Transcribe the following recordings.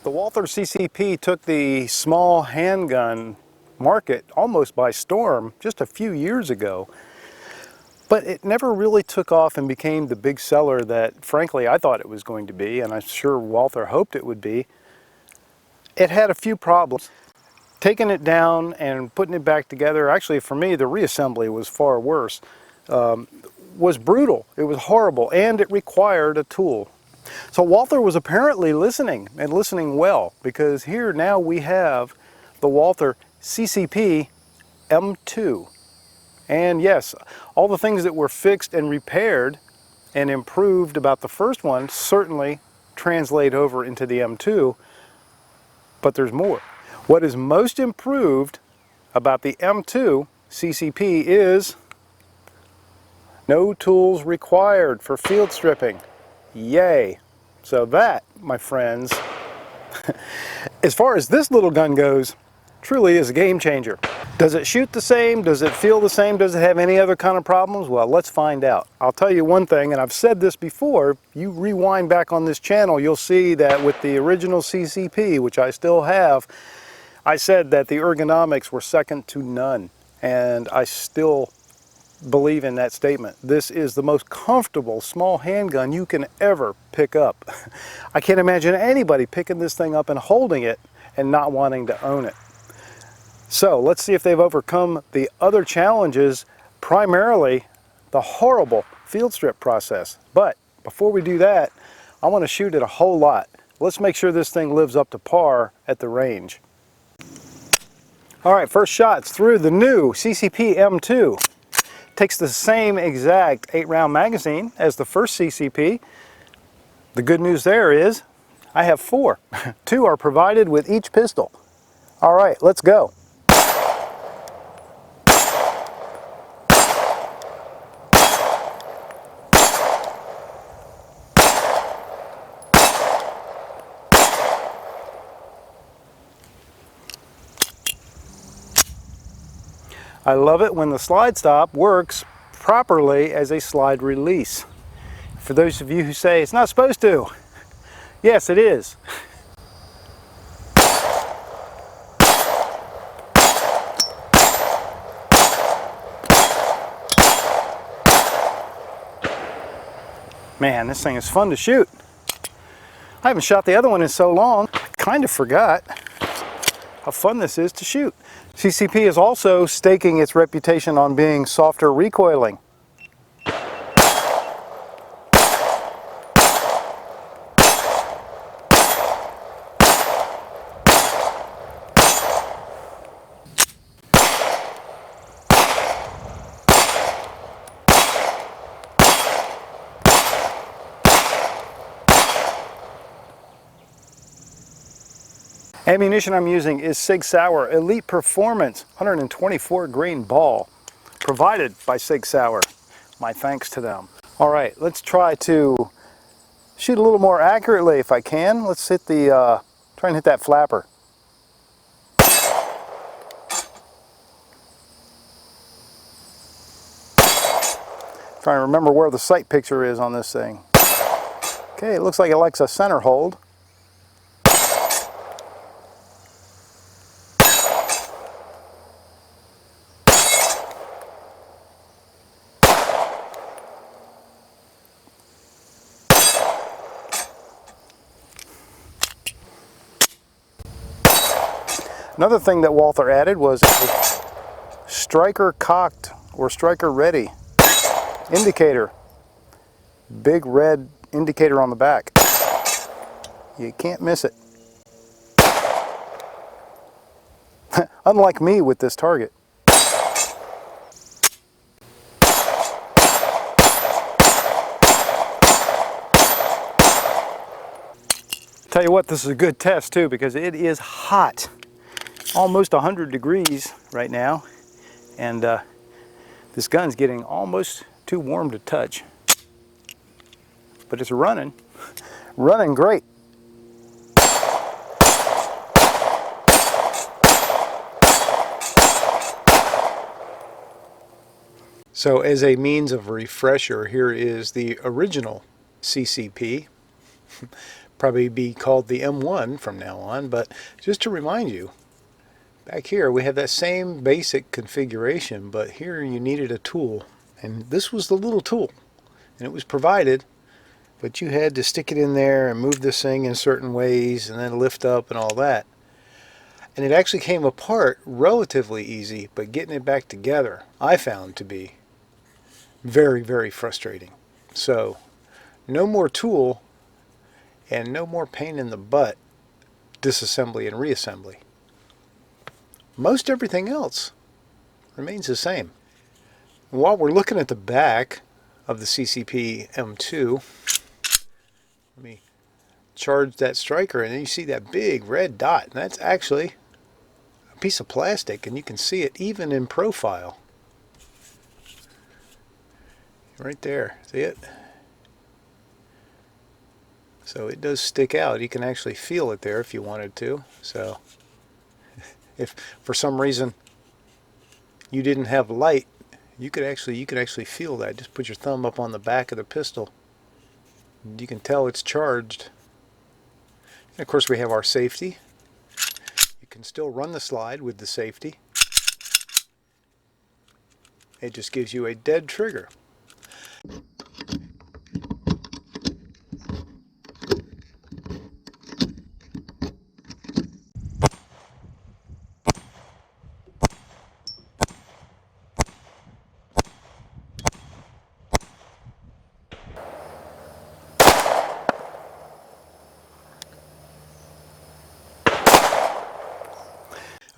The Walther CCP took the small handgun market almost by storm just a few years ago, but it never really took off and became the big seller that, frankly, I thought it was going to be, and I'm sure Walther hoped it would be. It had a few problems. Taking it down and putting it back together, actually for me the reassembly was far worse, was brutal. It was horrible, and it required a tool. So Walther was apparently listening, and listening well, because here now we have the Walther CCP M2. And yes, all the things that were fixed and repaired and improved about the first one certainly translate over into the M2, but there's more. What is most improved about the M2 CCP is no tools required for field stripping. Yay! So that, my friends, as far as this little gun goes, truly is a game changer. Does it shoot the same? Does it feel the same? Does it have any other kind of problems? Well, let's find out. I'll tell you one thing, and I've said this before, if you rewind back on this channel, you'll see that with the original CCP, which I still have, I said that the ergonomics were second to none, and I still believe in that statement. This is the most comfortable small handgun you can ever pick up. I can't imagine anybody picking this thing up and holding it and not wanting to own it. So let's see if they've overcome the other challenges, primarily the horrible field strip process. But before we do that, I want to shoot it a whole lot. Let's make sure this thing lives up to par at the range. All right, first shot's through the new CCP M2. Takes the same exact 8-round magazine as the first CCP. The good news there is I have 4. 2 are provided with each pistol. All right, let's go. I love it when the slide stop works properly as a slide release. For those of you who say it's not supposed to, yes, it is. Man, this thing is fun to shoot. I haven't shot the other one in so long, I kind of forgot how fun this is to shoot. CCP is also staking its reputation on being softer recoiling. Ammunition I'm using is Sig Sauer Elite Performance 124 grain ball, provided by Sig Sauer. My thanks to them. All right, let's try to shoot a little more accurately if I can. Let's hit the, try and hit that flapper. Trying to remember where the sight picture is on this thing. Okay, it looks like it likes a center hold. Another thing that Walther added was a striker cocked or striker ready indicator. Big red indicator on the back. You can't miss it. Unlike me with this target. Tell you what, this is a good test too because it is hot. Almost 100 degrees right now. And this gun's getting almost too warm to touch. But it's running great. So as a means of refresher, here is the original CCP. Probably be called the M1 from now on, but just to remind you, back here we have that same basic configuration, but here you needed a tool. And this was the little tool. And it was provided, but you had to stick it in there and move this thing in certain ways and then lift up and all that. And it actually came apart relatively easy, but getting it back together I found to be very, very frustrating. So no more tool and no more pain in the butt disassembly and reassembly. Most everything else remains the same. And while we're looking at the back of the CCP M2, let me charge that striker, and then you see that big red dot, and that's actually a piece of plastic, and you can see it even in profile. Right there, see it? So it does stick out. You can actually feel it there if you wanted to. So if for some reason you didn't have light, you could actually feel that. Just put your thumb up on the back of the pistol. You can tell it's charged. And of course we have our safety. You can still run the slide with the safety. It just gives you a dead trigger.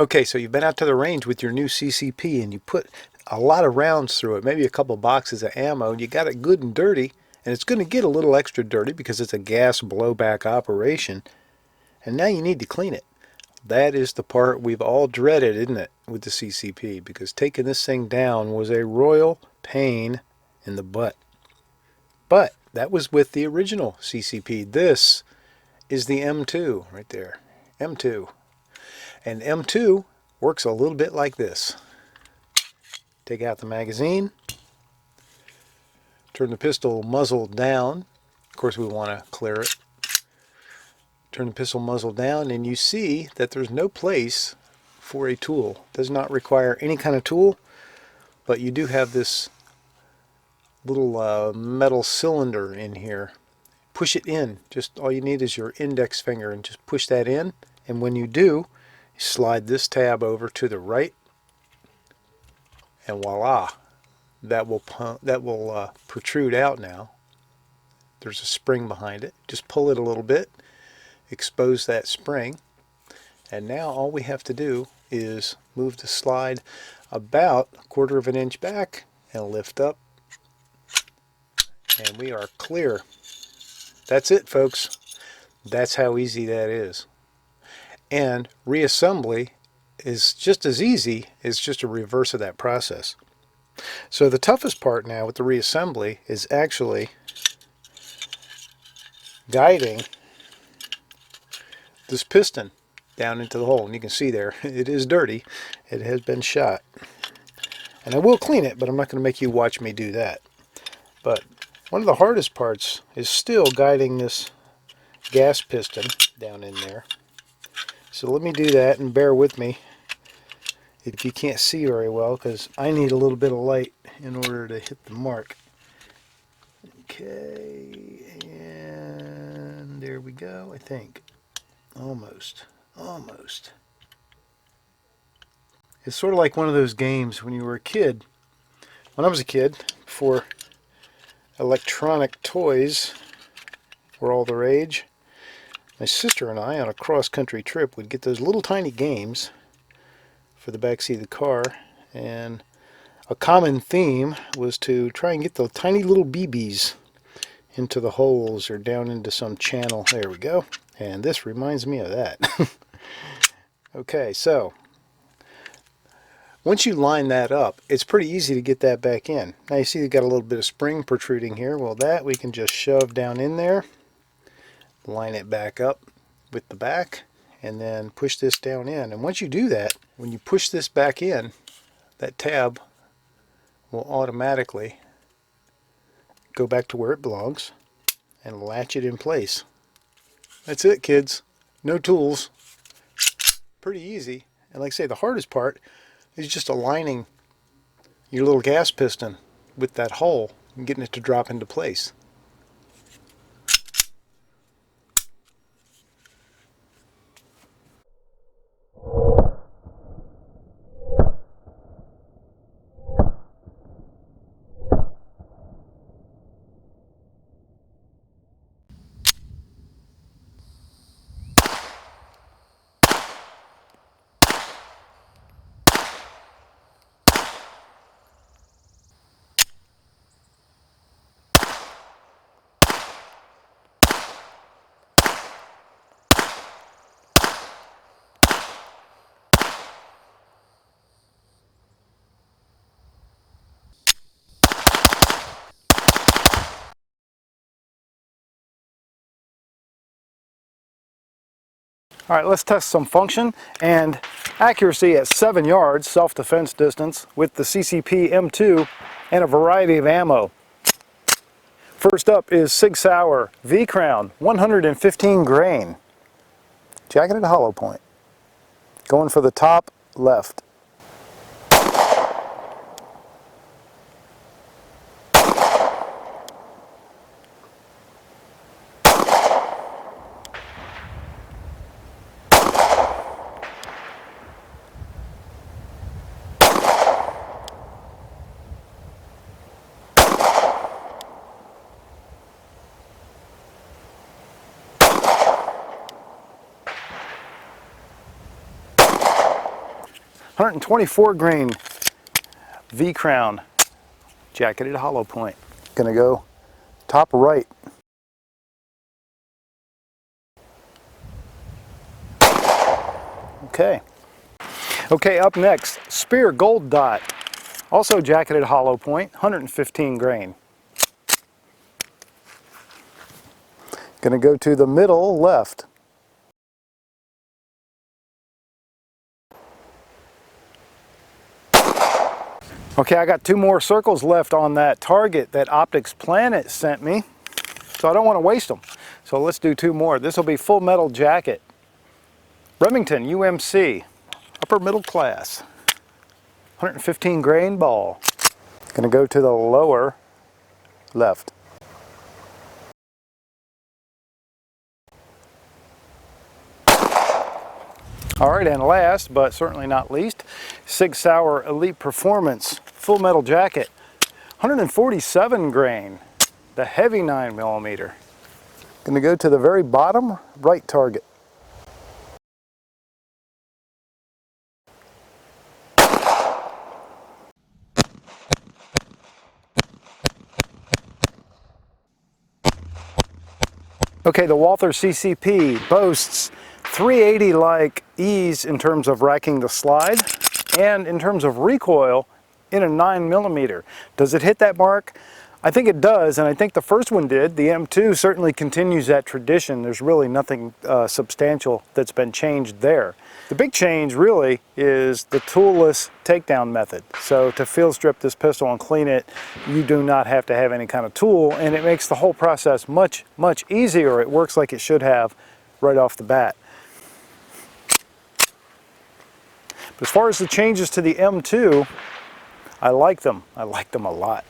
Okay, so you've been out to the range with your new CCP and you put a lot of rounds through it, maybe a couple boxes of ammo, and you got it good and dirty, and it's going to get a little extra dirty because it's a gas blowback operation, and now you need to clean it. That is the part we've all dreaded, isn't it, with the CCP, because taking this thing down was a royal pain in the butt. But that was with the original CCP. This is the M2 right there, M2. And M2 works a little bit like this. Take out the magazine, turn the pistol muzzle down. Of course we want to clear it. Turn the pistol muzzle down and you see that there's no place for a tool. It does not require any kind of tool, but you do have this little metal cylinder in here. Push it in. Just all you need is your index finger and just push that in, and when you do, slide this tab over to the right, and voila, that will protrude out now. There's a spring behind it. Just pull it a little bit, expose that spring, and now all we have to do is move the slide about 1/4 of an inch back and lift up, and we are clear. That's it, folks. That's how easy that is. And reassembly is just as easy. It's just a reverse of that process. So the toughest part now with the reassembly is actually guiding this piston down into the hole. And you can see there, it is dirty. It has been shot. And I will clean it, but I'm not going to make you watch me do that. But one of the hardest parts is still guiding this gas piston down in there. So let me do that, and bear with me if you can't see very well, because I need a little bit of light in order to hit the mark. Okay, and there we go, I think. Almost. It's sort of like one of those games when you were a kid. When I was a kid, before electronic toys were all the rage, my sister and I, on a cross-country trip, would get those little tiny games for the backseat of the car, and a common theme was to try and get the tiny little BBs into the holes or down into some channel. There we go. And this reminds me of that. Okay, so once you line that up, it's pretty easy to get that back in. Now you see you got a little bit of spring protruding here. Well, that we can just shove down in there, line it back up with the back, and then push this down in. And once you do that, when you push this back in, that tab will automatically go back to where it belongs and latch it in place. That's it, kids. No tools. Pretty easy. And like I say, the hardest part is just aligning your little gas piston with that hole and getting it to drop into place. All right, let's test some function and accuracy at 7 yards self-defense distance with the CCP M2 and a variety of ammo. First up is Sig Sauer V-Crown 115 grain, jacketed hollow point. Going for the top left. .124 grain V-Crown, jacketed hollow point. Gonna go top right. Okay. Okay, up next, Spear Gold Dot, also jacketed hollow point, 115 grain. Gonna go to the middle left. Okay, I got 2 more circles left on that target that Optics Planet sent me, so I don't want to waste them. So let's do 2 more. This will be full metal jacket. Remington UMC, upper middle class, 115 grain ball. Gonna go to the lower left. All right, and last, but certainly not least, Sig Sauer Elite Performance full metal jacket, 147 grain, the heavy 9mm. Gonna go to the very bottom right target. Okay, the Walther CCP boasts 380-like ease in terms of racking the slide and in terms of recoil in a 9mm. Does it hit that mark? I think it does, and I think the first one did. The M2 certainly continues that tradition. There's really nothing substantial that's been changed there. The big change really is the toolless takedown method. So to field strip this pistol and clean it, you do not have to have any kind of tool, and it makes the whole process much, much easier. It works like it should have right off the bat. But as far as the changes to the M2, I like them. I like them a lot.